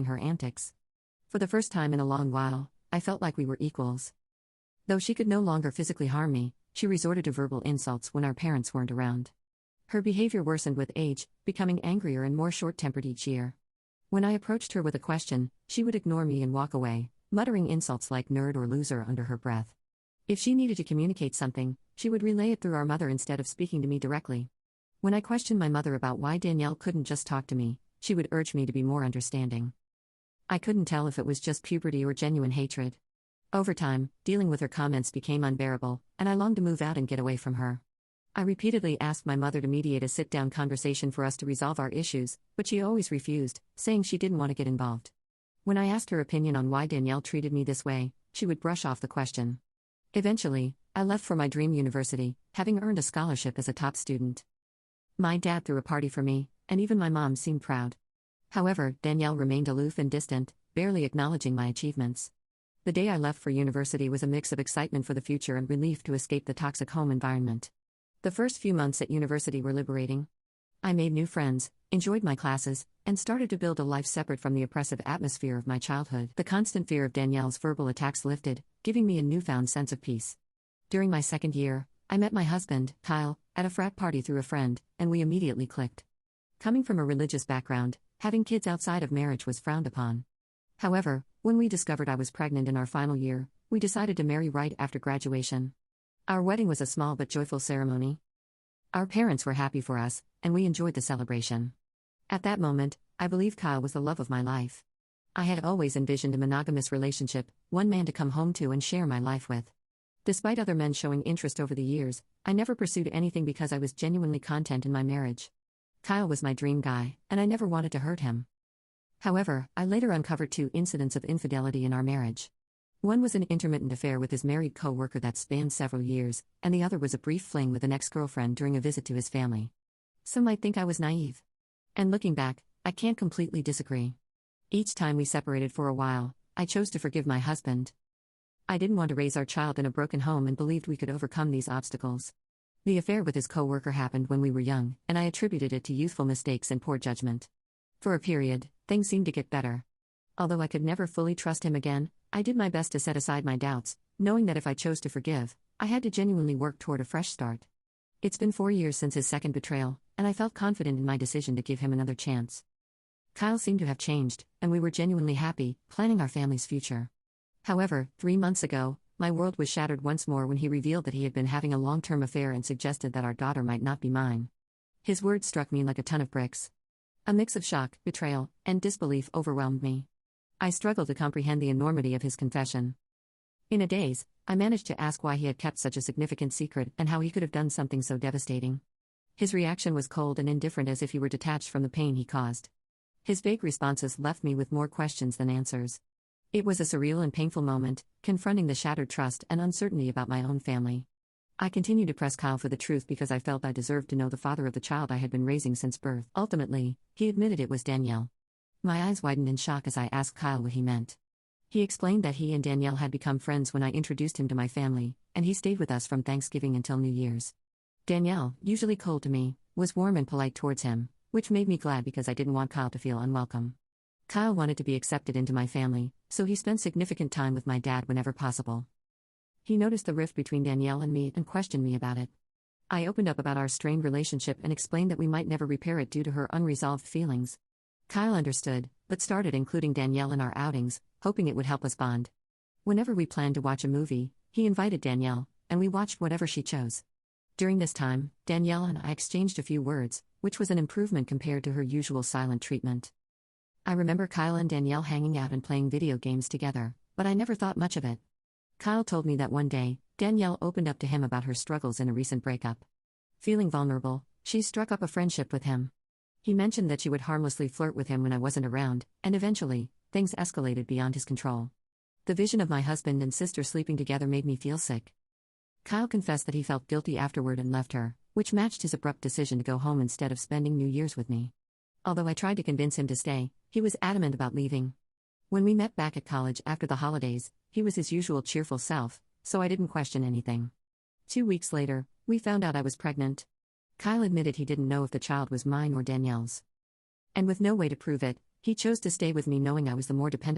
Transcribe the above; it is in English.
her antics. For the first time in a long while, I felt like we were equals. Though she could no longer physically harm me, she resorted to verbal insults when our parents weren't around. Her behavior worsened with age, becoming angrier and more short-tempered each year. When I approached her with a question, she would ignore me and walk away, muttering insults like nerd or loser under her breath. If she needed to communicate something, she would relay it through our mother instead of speaking to me directly. When I questioned my mother about why Danielle couldn't just talk to me, she would urge me to be more understanding. I couldn't tell if it was just puberty or genuine hatred. Over time, dealing with her comments became unbearable, and I longed to move out and get away from her. I repeatedly asked my mother to mediate a sit-down conversation for us to resolve our issues, but she always refused, saying she didn't want to get involved. When I asked her opinion on why Danielle treated me this way, she would brush off the question. Eventually, I left for my dream university, having earned a scholarship as a top student. My dad threw a party for me, and even my mom seemed proud. However, Danielle remained aloof and distant, barely acknowledging my achievements. The day I left for university was a mix of excitement for the future and relief to escape the toxic home environment. The first few months at university were liberating. I made new friends, enjoyed my classes, and started to build a life separate from the oppressive atmosphere of my childhood. The constant fear of Danielle's verbal attacks lifted, giving me a newfound sense of peace. During my second year, I met my husband, Kyle, at a frat party through a friend, and we immediately clicked. Coming from a religious background, having kids outside of marriage was frowned upon. However, when we discovered I was pregnant in our final year, we decided to marry right after graduation. Our wedding was a small but joyful ceremony. Our parents were happy for us, and we enjoyed the celebration. At that moment, I believed Kyle was the love of my life. I had always envisioned a monogamous relationship, one man to come home to and share my life with. Despite other men showing interest over the years, I never pursued anything because I was genuinely content in my marriage. Kyle was my dream guy, and I never wanted to hurt him. However, I later uncovered 2 incidents of infidelity in our marriage. One was an intermittent affair with his married co-worker that spanned several years, and the other was a brief fling with an ex-girlfriend during a visit to his family. Some might think I was naive. And looking back, I can't completely disagree. Each time we separated for a while, I chose to forgive my husband. I didn't want to raise our child in a broken home and believed we could overcome these obstacles. The affair with his co-worker happened when we were young, and I attributed it to youthful mistakes and poor judgment. For a period, things seemed to get better. Although I could never fully trust him again, I did my best to set aside my doubts, knowing that if I chose to forgive, I had to genuinely work toward a fresh start. It's been 4 years since his second betrayal, and I felt confident in my decision to give him another chance. Kyle seemed to have changed, and we were genuinely happy, planning our family's future. However, 3 months ago, my world was shattered once more when he revealed that he had been having a long-term affair and suggested that our daughter might not be mine. His words struck me like a ton of bricks. A mix of shock, betrayal, and disbelief overwhelmed me. I struggled to comprehend the enormity of his confession. In a daze, I managed to ask why he had kept such a significant secret and how he could have done something so devastating. His reaction was cold and indifferent, as if he were detached from the pain he caused. His vague responses left me with more questions than answers. It was a surreal and painful moment, confronting the shattered trust and uncertainty about my own family. I continued to press Kyle for the truth because I felt I deserved to know the father of the child I had been raising since birth. Ultimately, he admitted it was Danielle. My eyes widened in shock as I asked Kyle what he meant. He explained that he and Danielle had become friends when I introduced him to my family, and he stayed with us from Thanksgiving until New Year's. Danielle, usually cold to me, was warm and polite towards him, which made me glad because I didn't want Kyle to feel unwelcome. Kyle wanted to be accepted into my family, so he spent significant time with my dad whenever possible. He noticed the rift between Danielle and me and questioned me about it. I opened up about our strained relationship and explained that we might never repair it due to her unresolved feelings. Kyle understood, but started including Danielle in our outings, hoping it would help us bond. Whenever we planned to watch a movie, he invited Danielle, and we watched whatever she chose. During this time, Danielle and I exchanged a few words, which was an improvement compared to her usual silent treatment. I remember Kyle and Danielle hanging out and playing video games together, but I never thought much of it. Kyle told me that one day, Danielle opened up to him about her struggles in a recent breakup. Feeling vulnerable, she struck up a friendship with him. He mentioned that she would harmlessly flirt with him when I wasn't around, and eventually, things escalated beyond his control. The vision of my husband and sister sleeping together made me feel sick. Kyle confessed that he felt guilty afterward and left her, which matched his abrupt decision to go home instead of spending New Year's with me. Although I tried to convince him to stay, he was adamant about leaving. When we met back at college after the holidays, he was his usual cheerful self, so I didn't question anything. 2 weeks later, we found out I was pregnant. Kyle admitted he didn't know if the child was mine or Danielle's. And with no way to prove it, He chose to stay with me knowing I was the more dependent.